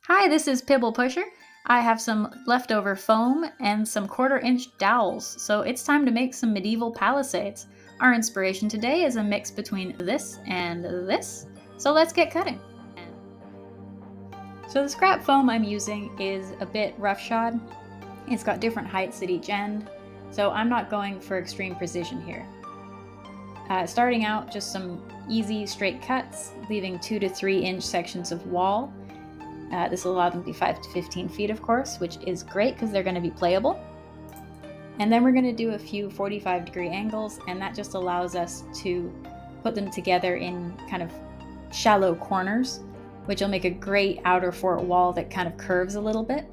Hi, this is Pibblepusher. I have some leftover foam and some 1/4 inch dowels, so it's time to make some medieval palisades. Our inspiration today is a mix between this and this, so let's get cutting. So the scrap foam I'm using is a bit roughshod. It's got different heights at each end, so I'm not going for extreme precision here. Starting out, just some easy straight cuts, leaving 2 to 3 inch sections of wall. This will allow them to be 5 to 15 feet, of course, which is great because they're going to be playable. And then we're going to do a few 45-degree angles, and that just allows us to put them together in kind of shallow corners, which will make a great outer fort wall that kind of curves a little bit.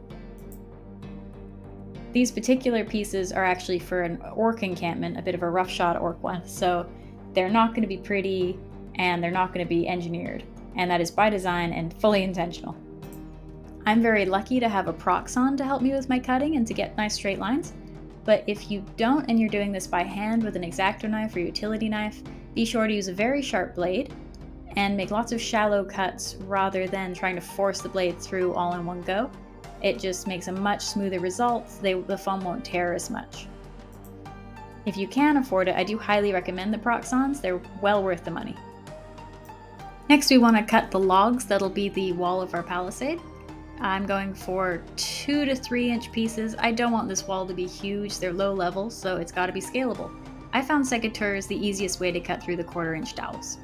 These particular pieces are actually for an orc encampment, a bit of a roughshod orc one, so they're not going to be pretty and they're not going to be engineered, and that is by design and fully intentional. I'm very lucky to have a proxon to help me with my cutting and to get nice straight lines, but if you don't and you're doing this by hand with an X-Acto knife or utility knife, be sure to use a very sharp blade and make lots of shallow cuts rather than trying to force the blade through all in one go. It just makes a much smoother result. The foam won't tear as much. If you can afford it, I do highly recommend the proxons. They're well worth the money. Next, we want to cut the logs that'll be the wall of our palisade. I'm going for 2 to 3 inch pieces. I don't want this wall to be huge. They're low level, so it's got to be scalable. I found secateurs is the easiest way to cut through the 1/4 inch dowels.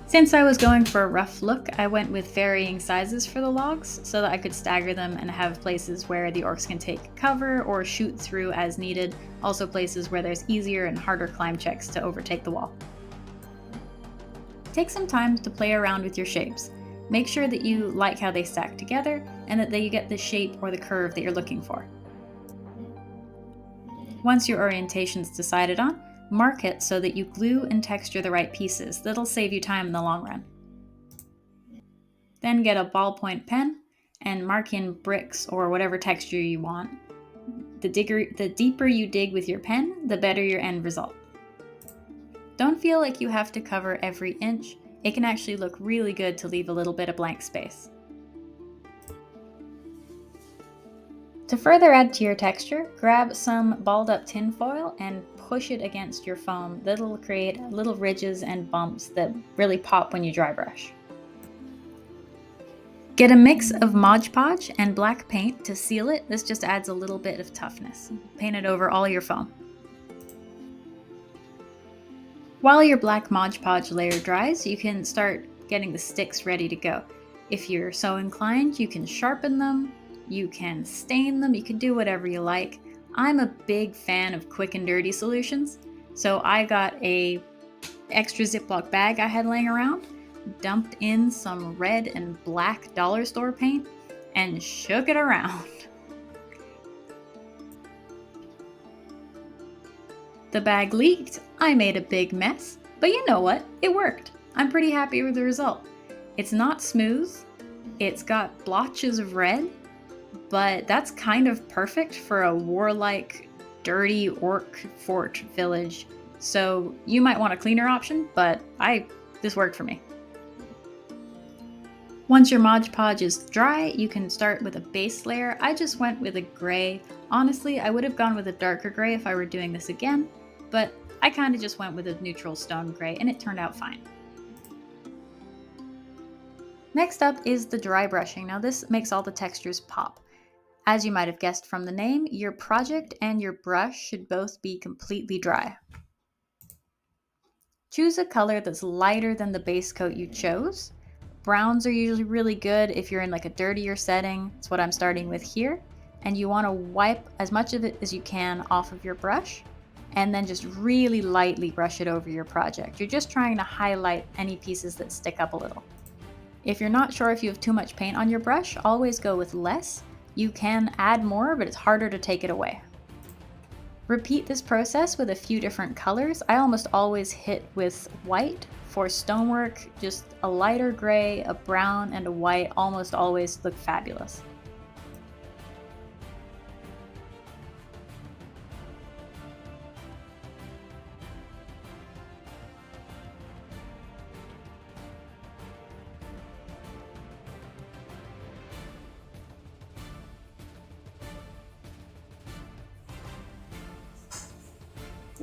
Since I was going for a rough look, I went with varying sizes for the logs so that I could stagger them and have places where the orcs can take cover or shoot through as needed, also places where there's easier and harder climb checks to overtake the wall. Take some time to play around with your shapes. Make sure that you like how they stack together and that you get the shape or the curve that you're looking for. Once your orientation's decided on, mark it so that you glue and texture the right pieces. That'll save you time in the long run. Then get a ballpoint pen and mark in bricks or whatever texture you want. The deeper you dig with your pen, the better your end result. Don't feel like you have to cover every inch. It can actually look really good to leave a little bit of blank space. To further add to your texture, grab some balled up tin foil and push it against your foam. That'll create little ridges and bumps that really pop when you dry brush. Get a mix of Mod Podge and black paint to seal it. This just adds a little bit of toughness. Paint it over all your foam. While your black Mod Podge layer dries, you can start getting the sticks ready to go. If you're so inclined, you can sharpen them, you can stain them, you can do whatever you like. I'm a big fan of quick and dirty solutions, so I got a extra Ziploc bag I had laying around, dumped in some red and black dollar store paint, and shook it around. The bag leaked, I made a big mess, but you know what? It worked. I'm pretty happy with the result. It's not smooth, it's got blotches of red, but that's kind of perfect for a warlike, dirty orc fort village. So you might want a cleaner option, but this worked for me. Once your Mod Podge is dry, you can start with a base layer. I just went with a gray. Honestly, I would have gone with a darker gray if I were doing this again, but I kind of just went with a neutral stone gray and it turned out fine. Next up is the dry brushing. Now this makes all the textures pop. As you might have guessed from the name, your project and your brush should both be completely dry. Choose a color that's lighter than the base coat you chose. Browns are usually really good if you're in like a dirtier setting. That's what I'm starting with here. And you want to wipe as much of it as you can off of your brush and then just really lightly brush it over your project. You're just trying to highlight any pieces that stick up a little. If you're not sure if you have too much paint on your brush, always go with less. You can add more, but it's harder to take it away. Repeat this process with a few different colors. I almost always hit with white. For stonework, just a lighter gray, a brown, and a white almost always look fabulous.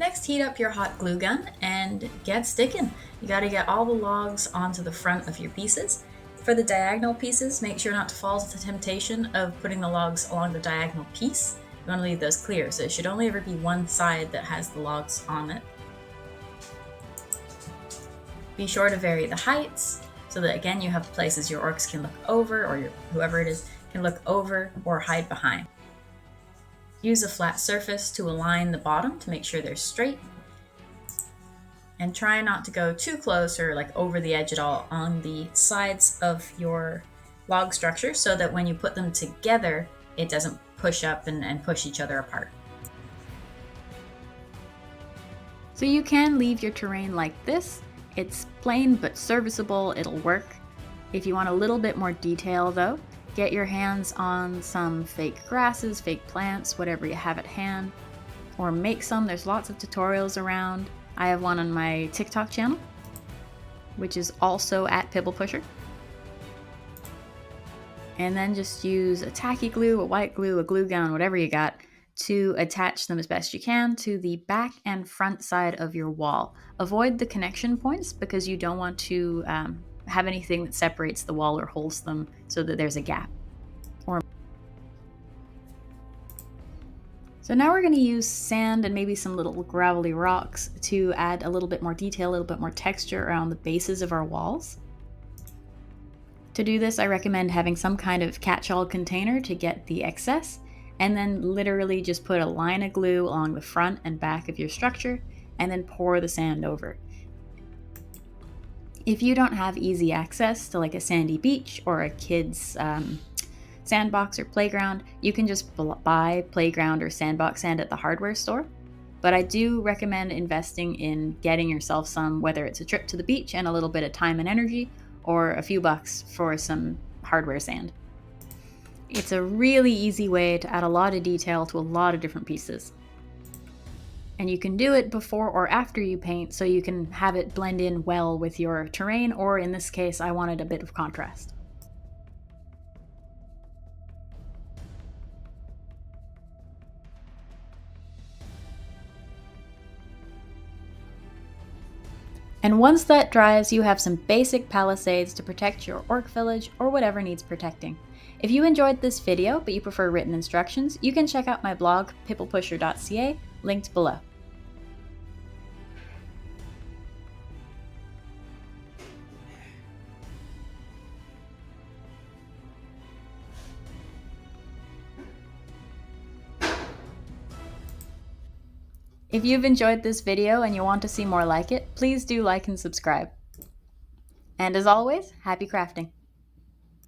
Next, heat up your hot glue gun and get sticking. You got to get all the logs onto the front of your pieces. For the diagonal pieces, make sure not to fall to the temptation of putting the logs along the diagonal piece. You want to leave those clear, so it should only ever be one side that has the logs on it. Be sure to vary the heights so that again you have places your orcs can look over, or whoever it is can look over or hide behind. Use a flat surface to align the bottom to make sure they're straight. And try not to go too close or like over the edge at all on the sides of your log structure, so that when you put them together, it doesn't push up and push each other apart. So you can leave your terrain like this. It's plain but serviceable, it'll work. If you want a little bit more detail though, get your hands on some fake grasses, fake plants, whatever you have at hand, or make some. There's lots of tutorials around. I have one on my TikTok channel, which is also at pibblepusher. And then just use a tacky glue, a white glue, a glue gun, whatever you got, to attach them as best you can to the back and front side of your wall. Avoid the connection points because you don't want to have anything that separates the wall or holds them so that there's a gap. So now we're going to use sand and maybe some little gravelly rocks to add a little bit more detail, a little bit more texture around the bases of our walls. To do this, I recommend having some kind of catch-all container to get the excess, and then literally just put a line of glue along the front and back of your structure, and then pour the sand over. If you don't have easy access to like a sandy beach or a kid's sandbox or playground, you can just buy playground or sandbox sand at the hardware store. But I do recommend investing in getting yourself some, whether it's a trip to the beach and a little bit of time and energy, or a few bucks for some hardware sand. It's a really easy way to add a lot of detail to a lot of different pieces. And you can do it before or after you paint, so you can have it blend in well with your terrain, or in this case, I wanted a bit of contrast. And once that dries, you have some basic palisades to protect your orc village or whatever needs protecting. If you enjoyed this video, but you prefer written instructions, you can check out my blog, pibblepusher.ca, linked below. If you've enjoyed this video and you want to see more like it, please do like and subscribe. And as always, happy crafting!